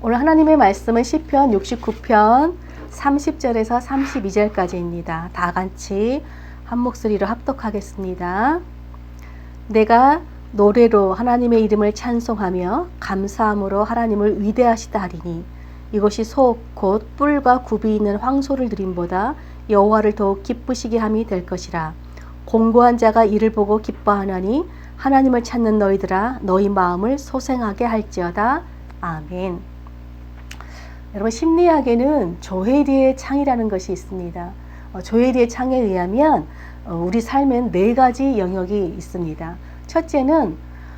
오늘 하나님의 말씀은 시편 69편 30절에서 32절까지입니다. 다 같이 한 목소리로 합독하겠습니다. 내가 노래로 하나님의 이름을 찬송하며 감사함으로 하나님을 위대하시다 하리니 이것이 속 곧 뿔과 굽이 있는 황소를 드림보다 여호와를 더욱 기쁘시게 함이 될 것이라. 공고한 자가 이를 보고 기뻐하나니 하나님을 찾는 너희들아 너희 마음을 소생하게 할지어다. 아멘. 여러분, 심리학에는 조헤리의 창이라는 것이 있습니다. 조헤리의 창에 의하면 우리 삶엔 4가지 영역이 있습니다. 첫째는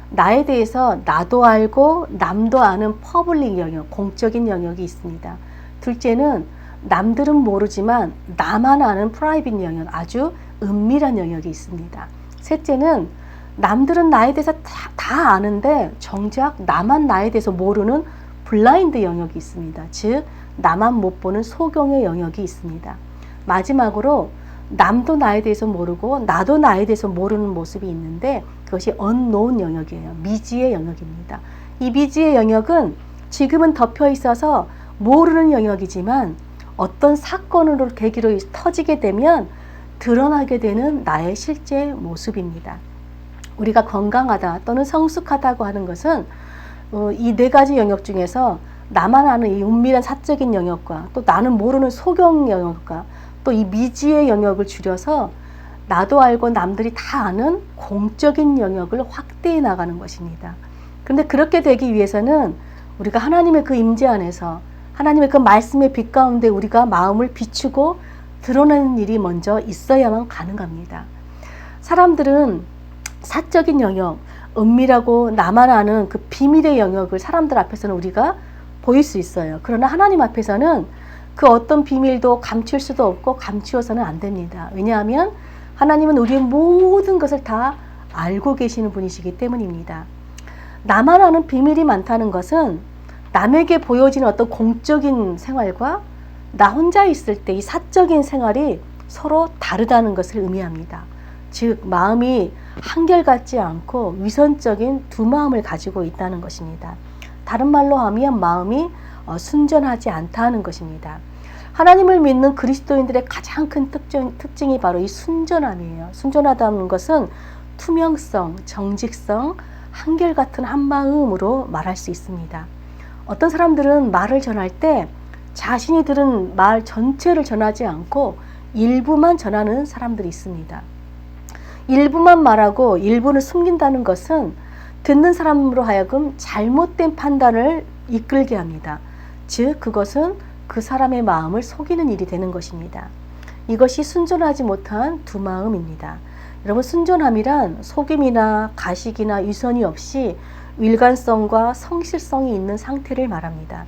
나에 대해서 나도 알고 남도 아는 퍼블릭 영역, 공적인 영역이 있습니다. 둘째는 남들은 모르지만 나만 아는 프라이빗 영역, 아주 은밀한 영역이 있습니다. 셋째는 남들은 나에 대해서 다 아는데 정작 나만 나에 대해서 모르는 블라인드 영역이 있습니다. 즉 나만 못 보는 소경의 영역이 있습니다. 마지막으로 남도 나에 대해서 모르고 나도 나에 대해서 모르는 모습이 있는데 그것이 unknown 영역이에요. 미지의 영역입니다. 이 미지의 영역은 지금은 덮여 있어서 모르는 영역이지만 어떤 사건으로 계기로 터지게 되면 드러나게 되는 나의 실제 모습입니다. 우리가 건강하다 또는 성숙하다고 하는 것은 이 4가지 영역 중에서 나만 아는 이 은밀한 사적인 영역과 또 나는 모르는 소경 영역과 또 이 미지의 영역을 줄여서 나도 알고 남들이 다 아는 공적인 영역을 확대해 나가는 것입니다. 그런데 그렇게 되기 위해서는 우리가 하나님의 그 임재 안에서 하나님의 그 말씀의 빛 가운데 우리가 마음을 비추고 드러내는 일이 먼저 있어야만 가능합니다. 사람들은 사적인 영역, 은밀하고 나만 아는 그 비밀의 영역을 사람들 앞에서는 우리가 보일 수 있어요. 그러나 하나님 앞에서는 그 어떤 비밀도 감출 수도 없고 감추어서는 안 됩니다. 왜냐하면 하나님은 우리의 모든 것을 다 알고 계시는 분이시기 때문입니다. 나만 아는 비밀이 많다는 것은 남에게 보여지는 어떤 공적인 생활과 나 혼자 있을 때 이 사적인 생활이 서로 다르다는 것을 의미합니다. 즉 마음이 한결같지 않고 위선적인 두 마음을 가지고 있다는 것입니다. 다른 말로 하면 마음이 순전하지 않다는 것입니다. 하나님을 믿는 그리스도인들의 가장 큰 특징이 바로 이 순전함이에요. 순전하다는 것은 투명성, 정직성, 한결같은 한마음으로 말할 수 있습니다. 어떤 사람들은 말을 전할 때 자신이 들은 말 전체를 전하지 않고 일부만 전하는 사람들이 있습니다. 일부만 말하고 일부는 숨긴다는 것은 듣는 사람으로 하여금 잘못된 판단을 이끌게 합니다. 즉 그것은 그 사람의 마음을 속이는 일이 되는 것입니다. 이것이 순전하지 못한 두 마음입니다. 여러분, 순전함이란 속임이나 가식이나 위선이 없이 일관성과 성실성이 있는 상태를 말합니다.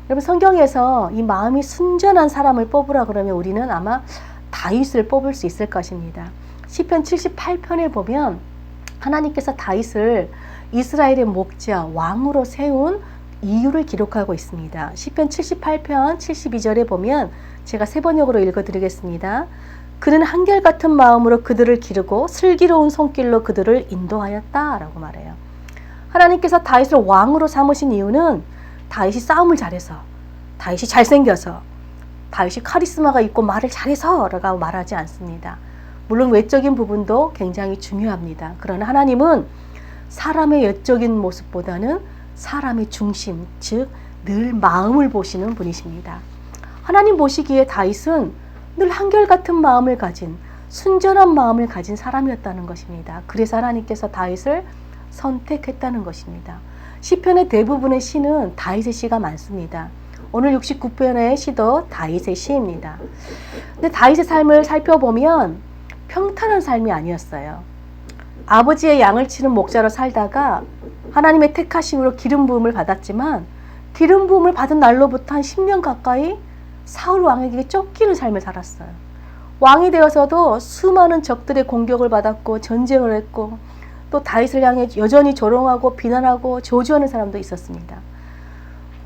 여러분, 성경에서 이 마음이 순전한 사람을 뽑으라 그러면 우리는 아마 다윗을 뽑을 수 있을 것입니다. 시편 78편에 보면 하나님께서 다윗을 이스라엘의 목자, 왕으로 세운 이유를 기록하고 있습니다. 시편 78편 72절에 보면 제가 세번역으로 읽어드리겠습니다. 그는 한결같은 마음으로 그들을 기르고 슬기로운 손길로 그들을 인도하였다 라고 말해요. 하나님께서 다윗을 왕으로 삼으신 이유는 다윗이 싸움을 잘해서, 다윗이 잘생겨서, 다윗이 카리스마가 있고 말을 잘해서 라고 말하지 않습니다. 물론 외적인 부분도 굉장히 중요합니다. 그러나 하나님은 사람의 외적인 모습보다는 사람의 중심, 즉 늘 마음을 보시는 분이십니다. 하나님 보시기에 다윗은 늘 한결같은 마음을 가진, 순전한 마음을 가진 사람이었다는 것입니다. 그래서 하나님께서 다윗을 선택했다는 것입니다. 시편의 대부분의 시는 다윗의 시가 많습니다. 오늘 69편의 시도 다윗의 시입니다. 근데 다윗의 삶을 살펴보면 평탄한 삶이 아니었어요. 아버지의 양을 치는 목자로 살다가 하나님의 택하심으로 기름 부음을 받았지만 기름 부음을 받은 날로부터 한 10년 가까이 사울 왕에게 쫓기는 삶을 살았어요. 왕이 되어서도 수많은 적들의 공격을 받았고 전쟁을 했고 또 다윗을 향해 여전히 조롱하고 비난하고 저주하는 사람도 있었습니다.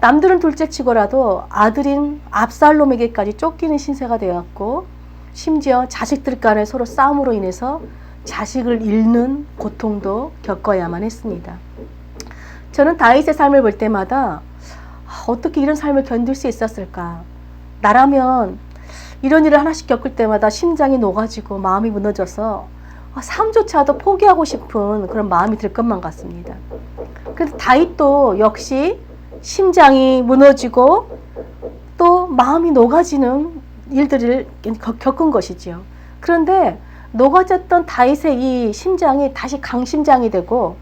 남들은 둘째치고라도 아들인 압살롬에게까지 쫓기는 신세가 되었고 심지어 자식들 간에 서로 싸움으로 인해서 자식을 잃는 고통도 겪어야만 했습니다. 저는 다윗의 삶을 볼 때마다 어떻게 이런 삶을 견딜 수 있었을까? 나라면 이런 일을 하나씩 겪을 때마다 심장이 녹아지고 마음이 무너져서 삶조차도 포기하고 싶은 그런 마음이 들 것만 같습니다. 그런데 다윗도 역시 심장이 무너지고 또 마음이 녹아지는 일들을 겪은 것이지요. 그런데 녹아졌던 다윗의 이 심장이 다시 강심장이 되고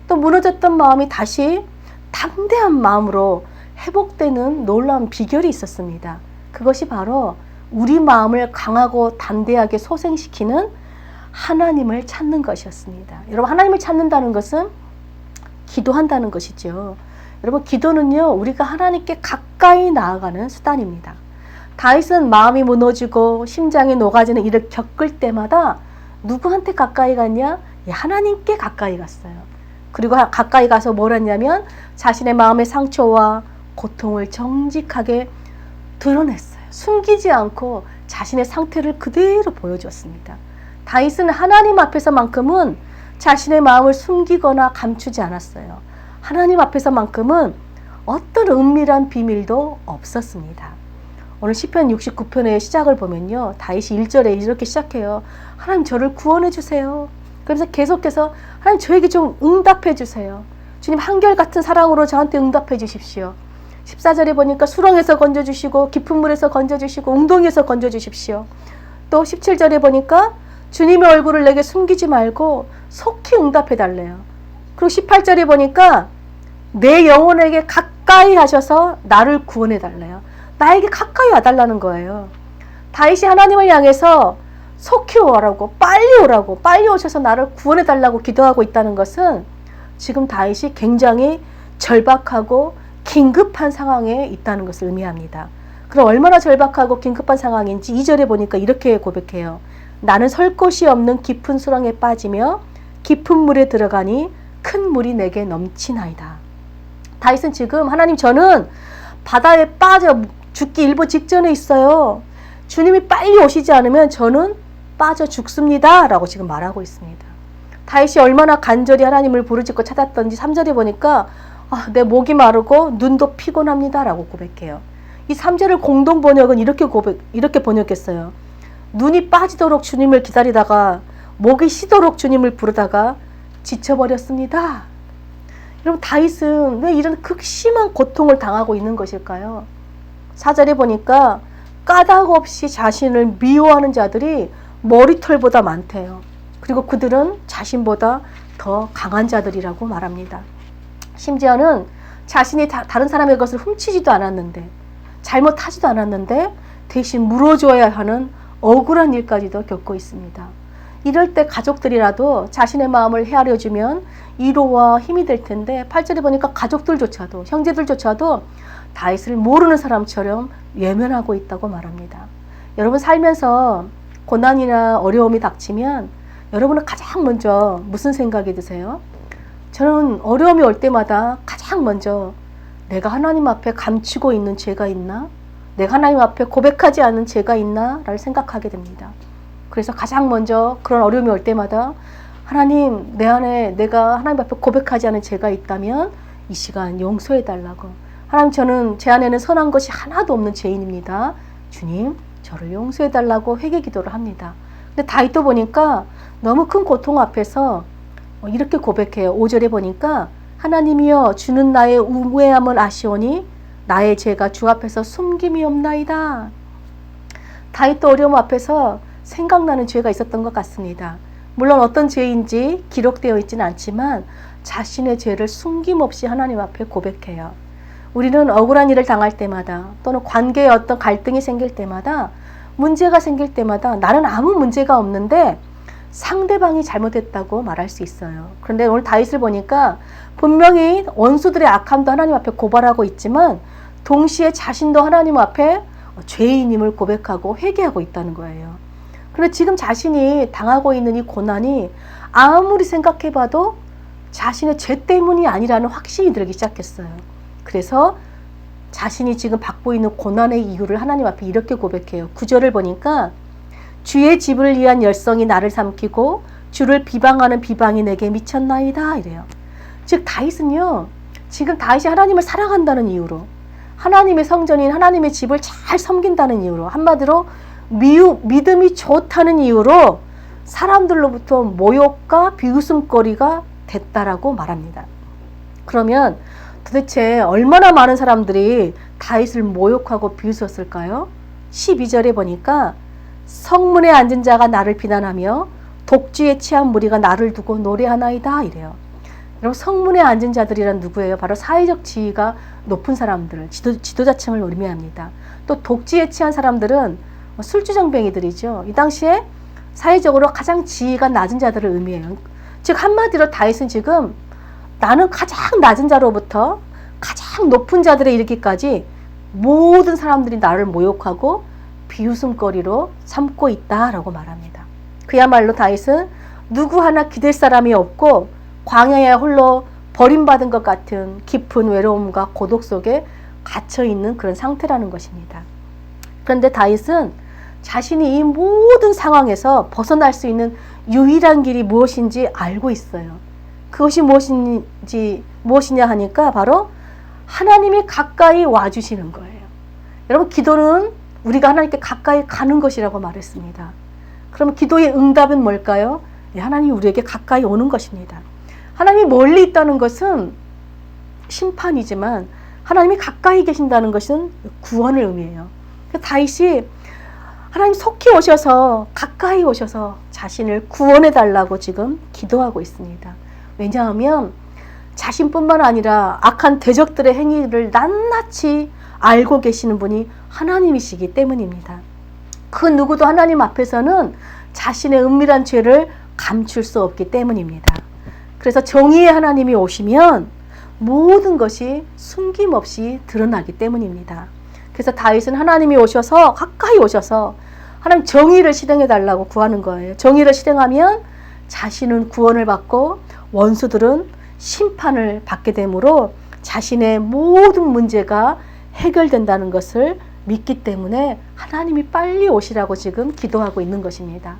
또 무너졌던 마음이 다시 담대한 마음으로 회복되는 놀라운 비결이 있었습니다. 그것이 바로 우리 마음을 강하고 담대하게 소생시키는 하나님을 찾는 것이었습니다. 여러분, 하나님을 찾는다는 것은 기도한다는 것이죠. 여러분, 기도는요, 우리가 하나님께 가까이 나아가는 수단입니다. 다윗은 마음이 무너지고 심장이 녹아지는 일을 겪을 때마다 누구한테 가까이 갔냐? 하나님께 가까이 갔어요. 그리고 가까이 가서 뭘 했냐면 자신의 마음의 상처와 고통을 정직하게 드러냈어요. 숨기지 않고 자신의 상태를 그대로 보여줬습니다. 다윗은 하나님 앞에서만큼은 자신의 마음을 숨기거나 감추지 않았어요. 하나님 앞에서만큼은 어떤 은밀한 비밀도 없었습니다. 오늘 시편 69편의 시작을 보면요, 다윗이 1절에 이렇게 시작해요. 하나님, 저를 구원해 주세요. 그래서 계속해서 하나님, 저에게 좀 응답해 주세요. 주님, 한결같은 사랑으로 저한테 응답해 주십시오. 14절에 보니까 수렁에서 건져주시고 깊은 물에서 건져주시고 웅덩이에서 건져주십시오. 또 17절에 보니까 주님의 얼굴을 내게 숨기지 말고 속히 응답해 달래요. 그리고 18절에 보니까 내 영혼에게 가까이 하셔서 나를 구원해 달래요. 나에게 가까이 와달라는 거예요. 다윗이 하나님을 향해서 속히 오라고, 빨리 오셔서 나를 구원해 달라고 기도하고 있다는 것은 지금 다윗이 굉장히 절박하고 긴급한 상황에 있다는 것을 의미합니다. 그럼 얼마나 절박하고 긴급한 상황인지 2절에 보니까 이렇게 고백해요. 나는 설 곳이 없는 깊은 수렁에 빠지며 깊은 물에 들어가니 큰 물이 내게 넘치나이다. 다윗은 지금 하나님, 저는 바다에 빠져 죽기 일보 직전에 있어요. 주님이 빨리 오시지 않으면 저는 빠져 죽습니다. 라고 지금 말하고 있습니다. 다윗이 얼마나 간절히 하나님을 부르짖고 찾았던지 3절에 보니까 내 목이 마르고 눈도 피곤합니다. 라고 고백해요. 이 3절을 공동 번역은 이렇게 번역했어요. 눈이 빠지도록 주님을 기다리다가 목이 쉬도록 주님을 부르다가 지쳐버렸습니다. 여러분, 다윗은 왜 이런 극심한 고통을 당하고 있는 것일까요? 4절에 보니까 까닭 없이 자신을 미워하는 자들이 머리털보다 많대요. 그리고 그들은 자신보다 더 강한 자들이라고 말합니다. 심지어는 자신이 다른 사람의 것을 훔치지도 않았는데, 잘못하지도 않았는데 대신 물어줘야 하는 억울한 일까지도 겪고 있습니다. 이럴 때 가족들이라도 자신의 마음을 헤아려주면 위로와 힘이 될 텐데 8절에 보니까 가족들조차도, 형제들조차도 다윗을 모르는 사람처럼 외면하고 있다고 말합니다. 여러분, 살면서 고난이나 어려움이 닥치면 여러분은 가장 먼저 무슨 생각이 드세요? 저는 어려움이 올 때마다 가장 먼저 내가 하나님 앞에 감추고 있는 죄가 있나? 내가 하나님 앞에 고백하지 않은 죄가 있나? 라를 생각하게 됩니다. 그래서 가장 먼저 그런 어려움이 올 때마다 하나님, 내 안에 내가 하나님 앞에 고백하지 않은 죄가 있다면 이 시간 용서해 달라고. 하나님, 저는 제 안에는 선한 것이 하나도 없는 죄인입니다. 주님, 저를 용서해 달라고 회개 기도를 합니다. 근데 다윗도 보니까 너무 큰 고통 앞에서 이렇게 고백해요. 5절에 보니까 하나님이여, 주는 나의 우매함을 아시오니 나의 죄가 주 앞에서 숨김이 없나이다. 다윗도 어려움 앞에서 생각나는 죄가 있었던 것 같습니다. 물론 어떤 죄인지 기록되어 있지는 않지만 자신의 죄를 숨김없이 하나님 앞에 고백해요. 우리는 억울한 일을 당할 때마다 또는 관계에 어떤 갈등이 생길 때마다, 문제가 생길 때마다 나는 아무 문제가 없는데 상대방이 잘못했다고 말할 수 있어요. 그런데 오늘 다윗을 보니까 분명히 원수들의 악함도 하나님 앞에 고발하고 있지만 동시에 자신도 하나님 앞에 죄인임을 고백하고 회개하고 있다는 거예요. 그런데 지금 자신이 당하고 있는 이 고난이 아무리 생각해봐도 자신의 죄 때문이 아니라는 확신이 들기 시작했어요. 그래서 자신이 지금 받고 있는 고난의 이유를 하나님 앞에 이렇게 고백해요. 9절을 보니까 주의 집을 위한 열성이 나를 삼키고 주를 비방하는 비방이 내게 미쳤나이다 이래요. 즉 다윗은요, 지금 다윗이 하나님을 사랑한다는 이유로, 하나님의 성전인 하나님의 집을 잘 섬긴다는 이유로, 한마디로 믿음이 좋다는 이유로 사람들로부터 모욕과 비웃음거리가 됐다라고 말합니다. 그러면 도대체 얼마나 많은 사람들이 다윗을 모욕하고 비웃었을까요? 12절에 보니까 성문에 앉은 자가 나를 비난하며 독주에 취한 무리가 나를 두고 노래하나이다 이래요. 여러분, 성문에 앉은 자들이란 누구예요? 바로 사회적 지위가 높은 사람들, 지도자층을 의미합니다. 또 독주에 취한 사람들은 술주정뱅이들이죠. 이 당시에 사회적으로 가장 지위가 낮은 자들을 의미해요. 즉 한마디로 다윗은 지금 나는 가장 낮은 자로부터 가장 높은 자들에 이르기까지 모든 사람들이 나를 모욕하고 비웃음거리로 삼고 있다라고 말합니다. 그야말로 다윗은 누구 하나 기댈 사람이 없고 광야에 홀로 버림받은 것 같은 깊은 외로움과 고독 속에 갇혀있는 그런 상태라는 것입니다. 그런데 다윗은 자신이 이 모든 상황에서 벗어날 수 있는 유일한 길이 무엇인지 알고 있어요. 그것이 무엇이냐 하니까 바로 하나님이 가까이 와주시는 거예요. 여러분, 기도는 우리가 하나님께 가까이 가는 것이라고 말했습니다. 그러면 기도의 응답은 뭘까요? 하나님이 우리에게 가까이 오는 것입니다. 하나님이 멀리 있다는 것은 심판이지만 하나님이 가까이 계신다는 것은 구원을 의미해요. 다윗이 하나님 속히 오셔서 가까이 오셔서 자신을 구원해 달라고 지금 기도하고 있습니다. 왜냐하면 자신뿐만 아니라 악한 대적들의 행위를 낱낱이 알고 계시는 분이 하나님이시기 때문입니다. 그 누구도 하나님 앞에서는 자신의 은밀한 죄를 감출 수 없기 때문입니다. 그래서 정의의 하나님이 오시면 모든 것이 숨김없이 드러나기 때문입니다. 그래서 다윗은 하나님이 오셔서 가까이 오셔서 하나님 정의를 실행해 달라고 구하는 거예요. 정의를 실행하면 자신은 구원을 받고 원수들은 심판을 받게 되므로 자신의 모든 문제가 해결된다는 것을 믿기 때문에 하나님이 빨리 오시라고 지금 기도하고 있는 것입니다.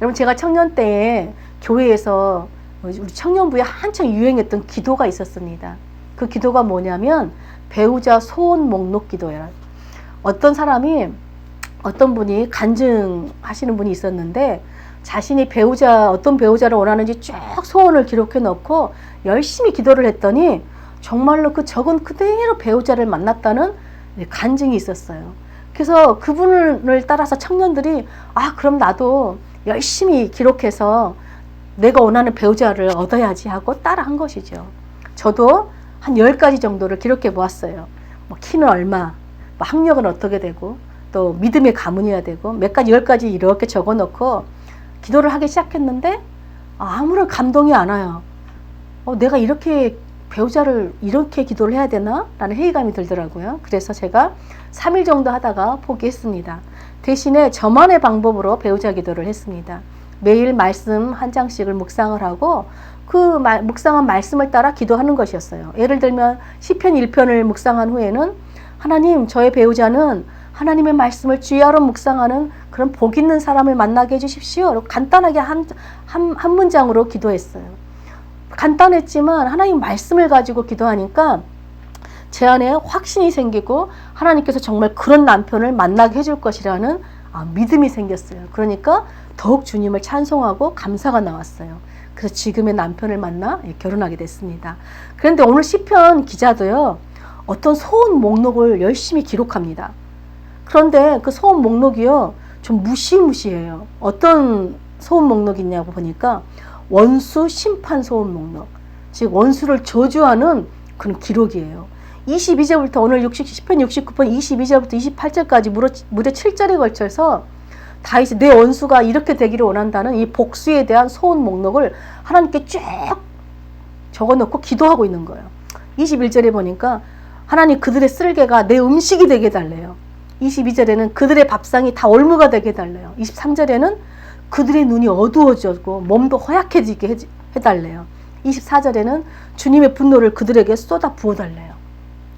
여러분, 제가 청년 때에 교회에서 우리 청년부에 한창 유행했던 기도가 있었습니다. 그 기도가 뭐냐면 배우자 소원 목록 기도예요. 어떤 분이 간증하시는 분이 있었는데 자신이 어떤 배우자를 원하는지 쭉 소원을 기록해 놓고 열심히 기도를 했더니 정말로 그 적은 그대로 배우자를 만났다는 간증이 있었어요. 그래서 그분을 따라서 청년들이 그럼 나도 열심히 기록해서 내가 원하는 배우자를 얻어야지 하고 따라한 것이죠. 저도 한 10가지 정도를 기록해 보았어요. 키는 얼마, 학력은 어떻게 되고, 또 믿음의 가문이어야 되고, 10가지 이렇게 적어 놓고 기도를 하기 시작했는데 아무런 감동이 안 와요. 내가 이렇게 배우자를 이렇게 기도를 해야 되나? 라는 회의감이 들더라고요. 그래서 제가 3일 정도 하다가 포기했습니다. 대신에 저만의 방법으로 배우자 기도를 했습니다. 매일 말씀 한 장씩을 묵상을 하고 그 묵상한 말씀을 따라 기도하는 것이었어요. 예를 들면 시편 1편을 묵상한 후에는 하나님, 저의 배우자는 하나님의 말씀을 주야로 묵상하는 그런 복 있는 사람을 만나게 해주십시오. 간단하게 한 문장으로 기도했어요. 간단했지만 하나님 말씀을 가지고 기도하니까 제 안에 확신이 생기고 하나님께서 정말 그런 남편을 만나게 해줄 것이라는 믿음이 생겼어요. 그러니까 더욱 주님을 찬송하고 감사가 나왔어요. 그래서 지금의 남편을 만나 결혼하게 됐습니다. 그런데 오늘 시편 기자도요, 어떤 소원 목록을 열심히 기록합니다. 그런데 그 소원 목록이요, 좀 무시무시해요. 어떤 소원 목록이 있냐고 보니까 원수 심판 소원 목록, 즉 원수를 저주하는 그런 기록이에요. 22절부터 오늘 시편 69편 22절부터 28절까지 무려 7절에 걸쳐서 다윗이 내 원수가 이렇게 되기를 원한다는 이 복수에 대한 소원 목록을 하나님께 쭉 적어놓고 기도하고 있는 거예요. 21절에 보니까 하나님, 그들의 쓸개가 내 음식이 되게 해달래요. 22절에는 그들의 밥상이 다 올무가 되게 해달래요. 23절에는 그들의 눈이 어두워지고 몸도 허약해지게 해달래요. 24절에는 주님의 분노를 그들에게 쏟아 부어달래요.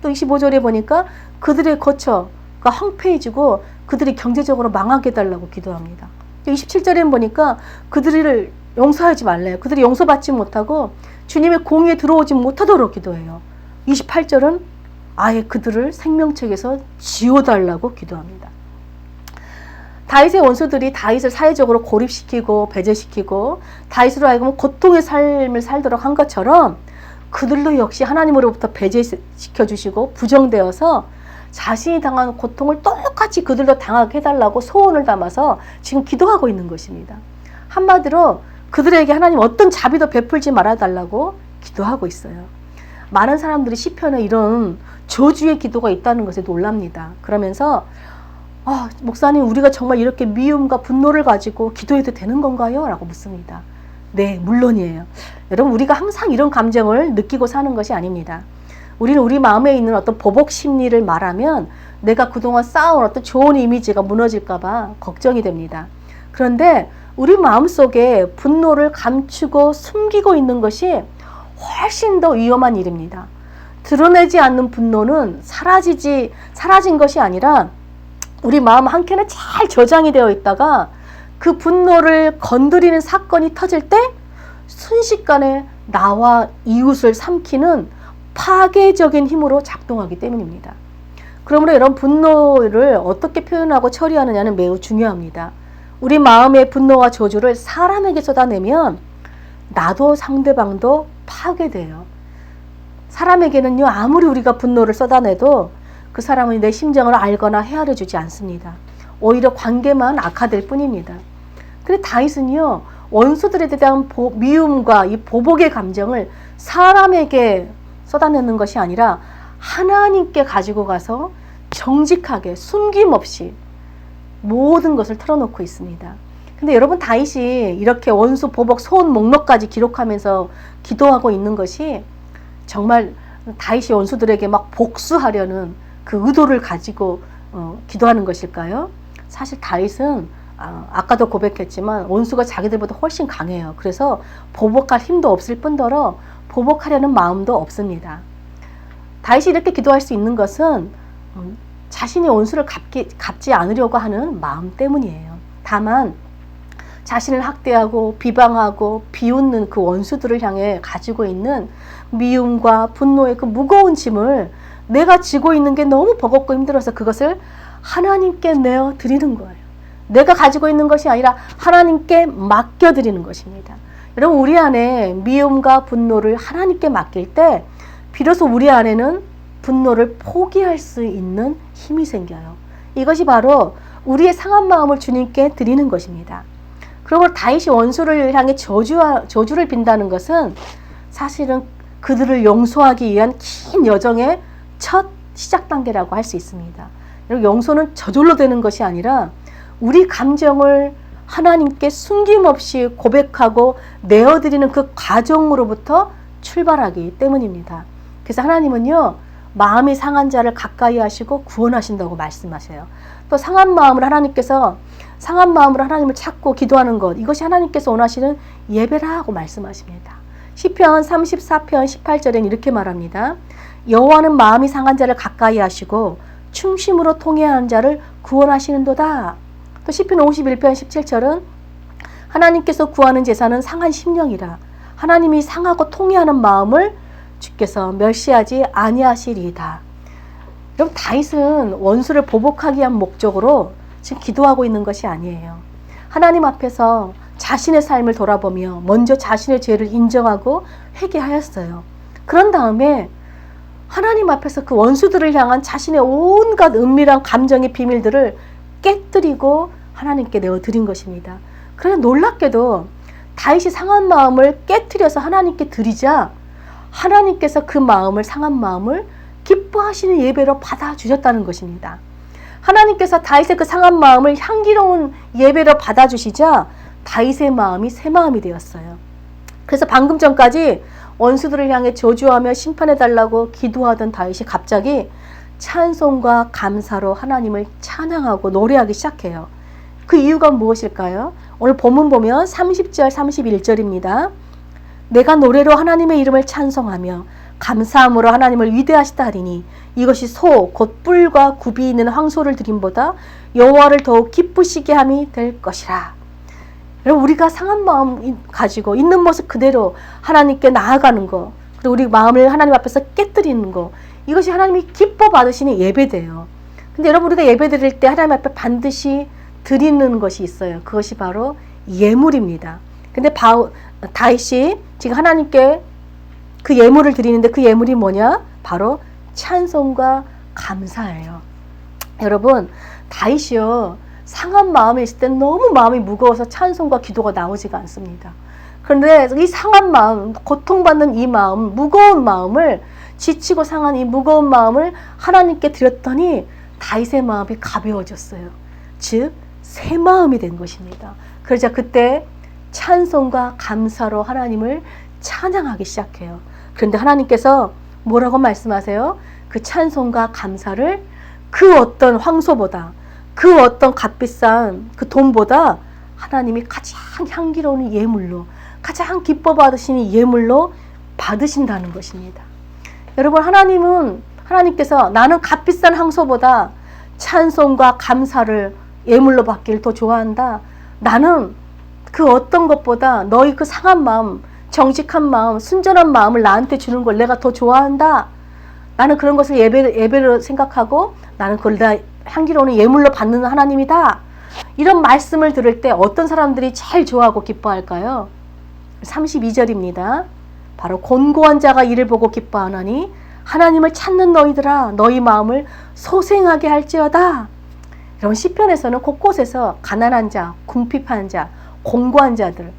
또 25절에 보니까 그들의 거처가 황폐해지고 그들이 경제적으로 망하게 해달라고 기도합니다. 27절에 보니까 그들을 용서하지 말래요. 그들이 용서받지 못하고 주님의 공의에 들어오지 못하도록 기도해요. 28절은 아예 그들을 생명책에서 지워달라고 기도합니다. 다윗의 원수들이 다윗을 사회적으로 고립시키고 배제시키고 다윗으로 하여금 고통의 삶을 살도록 한 것처럼 그들도 역시 하나님으로부터 배제시켜 주시고 부정되어서 자신이 당한 고통을 똑같이 그들도 당하게 해달라고 소원을 담아서 지금 기도하고 있는 것입니다. 한마디로 그들에게 하나님 어떤 자비도 베풀지 말아달라고 기도하고 있어요. 많은 사람들이 시편에 이런 저주의 기도가 있다는 것에 놀랍니다. 그러면서 목사님, 우리가 정말 이렇게 미움과 분노를 가지고 기도해도 되는 건가요? 라고 묻습니다. 네, 물론이에요. 여러분, 우리가 항상 이런 감정을 느끼고 사는 것이 아닙니다. 우리는 우리 마음에 있는 어떤 보복 심리를 말하면 내가 그동안 쌓아온 어떤 좋은 이미지가 무너질까봐 걱정이 됩니다. 그런데 우리 마음속에 분노를 감추고 숨기고 있는 것이 훨씬 더 위험한 일입니다. 드러내지 않는 분노는 사라진 것이 아니라 우리 마음 한켠에 잘 저장이 되어 있다가 그 분노를 건드리는 사건이 터질 때 순식간에 나와 이웃을 삼키는 파괴적인 힘으로 작동하기 때문입니다. 그러므로 이런 분노를 어떻게 표현하고 처리하느냐는 매우 중요합니다. 우리 마음의 분노와 저주를 사람에게 쏟아내면 나도 상대방도 파괴돼요. 사람에게는요, 아무리 우리가 분노를 쏟아내도 그 사람은 내 심정을 알거나 헤아려 주지 않습니다. 오히려 관계만 악화될 뿐입니다. 근데 다윗은요, 원수들에 대한 미움과 이 보복의 감정을 사람에게 쏟아내는 것이 아니라 하나님께 가지고 가서 정직하게 숨김없이 모든 것을 털어놓고 있습니다. 근데 여러분, 다윗이 이렇게 원수 보복 소원 목록까지 기록하면서 기도하고 있는 것이 정말 다윗이 원수들에게 막 복수하려는 그 의도를 가지고 기도하는 것일까요? 사실 다윗은 아까도 고백했지만 원수가 자기들보다 훨씬 강해요. 그래서 보복할 힘도 없을 뿐더러 보복하려는 마음도 없습니다. 다윗이 이렇게 기도할 수 있는 것은 자신의 원수를 갚지 않으려고 하는 마음 때문이에요. 다만 자신을 학대하고 비방하고 비웃는 그 원수들을 향해 가지고 있는 미움과 분노의 그 무거운 짐을 내가 지고 있는 게 너무 버겁고 힘들어서 그것을 하나님께 내어 드리는 거예요. 내가 가지고 있는 것이 아니라 하나님께 맡겨 드리는 것입니다. 여러분, 우리 안에 미움과 분노를 하나님께 맡길 때 비로소 우리 안에는 분노를 포기할 수 있는 힘이 생겨요. 이것이 바로 우리의 상한 마음을 주님께 드리는 것입니다. 그리고 다윗이 원수를 향해 저주를 빈다는 것은 사실은 그들을 용서하기 위한 긴 여정의 첫 시작 단계라고 할 수 있습니다. 용서는 저절로 되는 것이 아니라 우리 감정을 하나님께 숨김없이 고백하고 내어드리는 그 과정으로부터 출발하기 때문입니다. 그래서 하나님은요, 마음이 상한 자를 가까이 하시고 구원하신다고 말씀하세요. 또 상한 마음으로 하나님을 찾고 기도하는 것, 이것이 하나님께서 원하시는 예배라고 말씀하십니다. 시편 34편 18절엔 이렇게 말합니다. 여호와는 마음이 상한 자를 가까이 하시고 충심으로 통회하는 자를 구원하시는도다. 또 시편 51편 17절은 하나님께서 구하는 제사는 상한 심령이라. 하나님이 상하고 통회하는 마음을 주께서 멸시하지 아니하시리이다. 여러분, 다윗은 원수를 보복하기 위한 목적으로 지금 기도하고 있는 것이 아니에요. 하나님 앞에서 자신의 삶을 돌아보며 먼저 자신의 죄를 인정하고 회개하였어요. 그런 다음에 하나님 앞에서 그 원수들을 향한 자신의 온갖 은밀한 감정의 비밀들을 깨뜨리고 하나님께 내어드린 것입니다. 그런데 놀랍게도 다윗이 상한 마음을 깨뜨려서 하나님께 드리자 하나님께서 그 상한 마음을 기뻐하시는 예배로 받아주셨다는 것입니다. 하나님께서 다윗의 그 상한 마음을 향기로운 예배로 받아주시자 다윗의 마음이 새 마음이 되었어요. 그래서 방금 전까지 원수들을 향해 저주하며 심판해달라고 기도하던 다윗이 갑자기 찬송과 감사로 하나님을 찬양하고 노래하기 시작해요. 그 이유가 무엇일까요? 오늘 본문 보면 30절 31절입니다. 내가 노래로 하나님의 이름을 찬송하며 감사함으로 하나님을 위대하시다 하리니 이것이 소 곧 뿔과 굽이 있는 황소를 드림보다 여호와를 더욱 기쁘시게 함이 될 것이라. 여러분, 우리가 상한 마음 가지고 있는 모습 그대로 하나님께 나아가는 거, 그리고 우리 마음을 하나님 앞에서 깨뜨리는 거, 이것이 하나님이 기뻐 받으시는 예배돼요. 근데 여러분, 우리가 예배 드릴 때 하나님 앞에 반드시 드리는 것이 있어요. 그것이 바로 예물입니다. 근데 다윗이 지금 하나님께 그 예물을 드리는데 그 예물이 뭐냐? 바로 찬송과 감사예요. 여러분, 다윗이요, 상한 마음에 있을 때 너무 마음이 무거워서 찬송과 기도가 나오지가 않습니다. 그런데 이 상한 마음, 고통받는 이 마음, 무거운 마음을, 지치고 상한 이 무거운 마음을 하나님께 드렸더니 다윗의 마음이 가벼워졌어요. 즉 새 마음이 된 것입니다. 그러자 그때 찬송과 감사로 하나님을 찬양하기 시작해요. 그런데 하나님께서 뭐라고 말씀하세요? 그 찬송과 감사를 그 어떤 황소보다, 그 어떤 값비싼 그 돈보다 하나님이 가장 향기로운 예물로, 가장 기뻐 받으시는 예물로 받으신다는 것입니다. 여러분, 하나님께서 나는 값비싼 황소보다 찬송과 감사를 예물로 받기를 더 좋아한다. 나는 그 어떤 것보다 너희 그 상한 마음, 정직한 마음, 순전한 마음을 나한테 주는 걸 내가 더 좋아한다. 나는 그런 것을 예배로 생각하고 나는 그걸 다 향기로운 예물로 받는 하나님이다. 이런 말씀을 들을 때 어떤 사람들이 제일 좋아하고 기뻐할까요? 32절입니다. 바로 곤고한 자가 이를 보고 기뻐하나니 하나님을 찾는 너희들아 너희 마음을 소생하게 할지어다. 여러분, 시편에서는 곳곳에서 가난한 자, 궁핍한 자, 공고한 자들을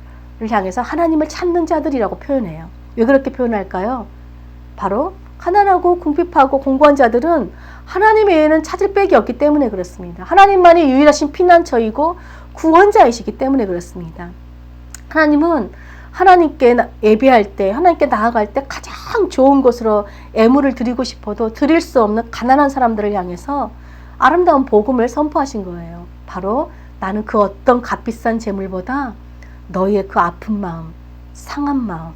향해서 하나님을 찾는 자들이라고 표현해요. 왜 그렇게 표현할까요? 바로 가난하고 궁핍하고 공고한 자들은 하나님 외에는 찾을 백이 없기 때문에 그렇습니다. 하나님만이 유일하신 피난처이고 구원자이시기 때문에 그렇습니다. 하나님은 하나님께 예배할 때, 하나님께 나아갈 때 가장 좋은 것으로 예물을 드리고 싶어도 드릴 수 없는 가난한 사람들을 향해서 아름다운 복음을 선포하신 거예요. 바로 나는 그 어떤 값비싼 재물보다 너희의 그 아픈 마음, 상한 마음,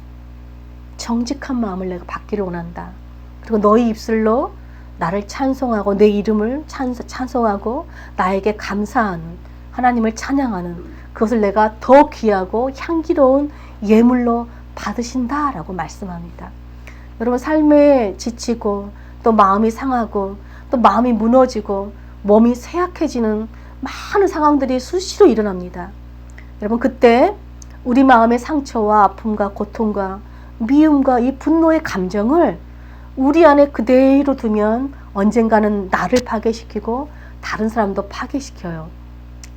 정직한 마음을 내가 받기를 원한다. 그리고 너희 입술로 나를 찬송하고 내 이름을 찬송하고 나에게 감사하는, 하나님을 찬양하는 그것을 내가 더 귀하고 향기로운 예물로 받으신다라고 말씀합니다. 여러분, 삶에 지치고 또 마음이 상하고 또 마음이 무너지고 몸이 쇠약해지는 많은 상황들이 수시로 일어납니다. 여러분, 그때 우리 마음의 상처와 아픔과 고통과 미움과 이 분노의 감정을 우리 안에 그대로 두면 언젠가는 나를 파괴시키고 다른 사람도 파괴시켜요.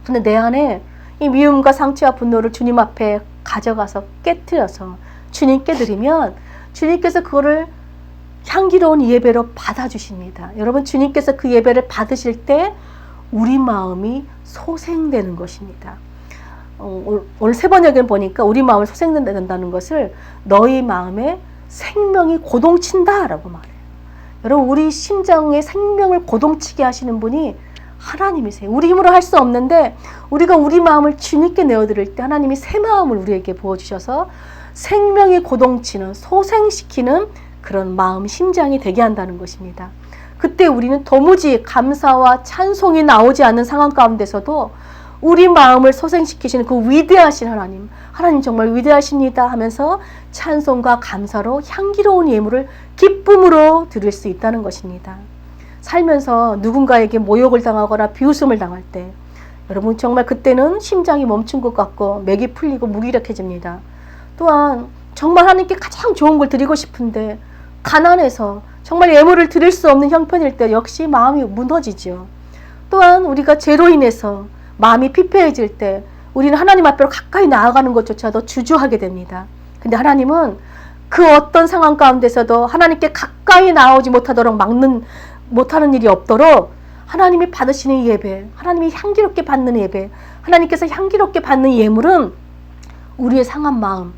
근데 내 안에 이 미움과 상처와 분노를 주님 앞에 가져가서 깨뜨려서 주님께 드리면 주님께서 그거를 향기로운 예배로 받아주십니다. 여러분, 주님께서 그 예배를 받으실 때 우리 마음이 소생되는 것입니다. 오늘 세 번역에 보니까 우리 마음을 소생된다는 것을 너희 마음에 생명이 고동친다 라고 말해요. 여러분, 우리 심장에 생명을 고동치게 하시는 분이 하나님이세요. 우리 힘으로 할 수 없는데 우리가 우리 마음을 주님께 내어드릴 때 하나님이 새 마음을 우리에게 부어주셔서 생명이 고동치는, 소생시키는 그런 마음, 심장이 되게 한다는 것입니다. 그때 우리는 도무지 감사와 찬송이 나오지 않는 상황 가운데서도 우리 마음을 소생시키시는 그 위대하신 하나님, 하나님 정말 위대하십니다 하면서 찬송과 감사로 향기로운 예물을 기쁨으로 드릴 수 있다는 것입니다. 살면서 누군가에게 모욕을 당하거나 비웃음을 당할 때 여러분, 정말 그때는 심장이 멈춘 것 같고 맥이 풀리고 무기력해집니다. 또한 정말 하나님께 가장 좋은 걸 드리고 싶은데 가난해서 정말 예물을 드릴 수 없는 형편일 때 역시 마음이 무너지죠. 또한 우리가 죄로 인해서 마음이 피폐해질 때 우리는 하나님 앞으로 가까이 나아가는 것조차도 주저하게 됩니다. 근데 하나님은 그 어떤 상황 가운데서도 하나님께 가까이 나오지 못하는 일이 없도록 하나님이 받으시는 예배, 하나님이 향기롭게 받는 예배, 하나님께서 향기롭게 받는 예물은 우리의 상한 마음,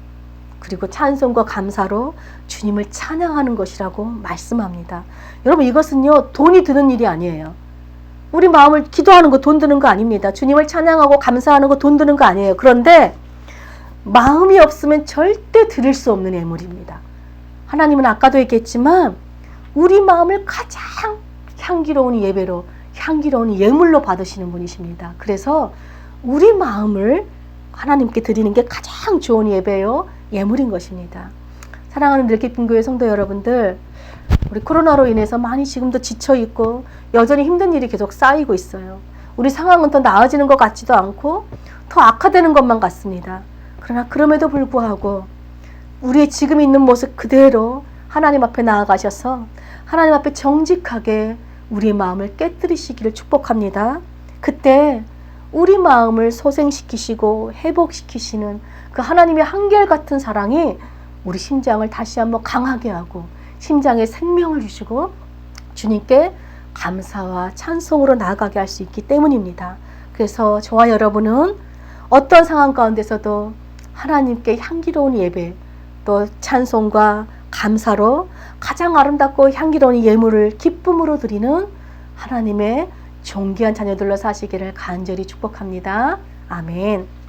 그리고 찬송과 감사로 주님을 찬양하는 것이라고 말씀합니다. 여러분, 이것은요, 돈이 드는 일이 아니에요. 우리 마음을 기도하는 거 돈 드는 거 아닙니다. 주님을 찬양하고 감사하는 거 돈 드는 거 아니에요. 그런데 마음이 없으면 절대 드릴 수 없는 예물입니다. 하나님은 아까도 얘기했지만 우리 마음을 가장 향기로운 예배로, 향기로운 예물로 받으시는 분이십니다. 그래서 우리 마음을 하나님께 드리는 게 가장 좋은 예배요, 예물인 것입니다. 사랑하는 늘깊은 교회 성도 여러분들, 우리 코로나로 인해서 많이 지금도 지쳐 있고 여전히 힘든 일이 계속 쌓이고 있어요. 우리 상황은 더 나아지는 것 같지도 않고 더 악화되는 것만 같습니다. 그러나 그럼에도 불구하고 우리의 지금 있는 모습 그대로 하나님 앞에 나아가셔서 하나님 앞에 정직하게 우리의 마음을 깨뜨리시기를 축복합니다. 그때 우리 마음을 소생시키시고 회복시키시는 그 하나님의 한결같은 사랑이 우리 심장을 다시 한번 강하게 하고 심장에 생명을 주시고 주님께 감사와 찬송으로 나아가게 할 수 있기 때문입니다. 그래서 저와 여러분은 어떤 상황 가운데서도 하나님께 향기로운 예배 또 찬송과 감사로 가장 아름답고 향기로운 예물을 기쁨으로 드리는 하나님의 존귀한 자녀들로 사시기를 간절히 축복합니다. 아멘.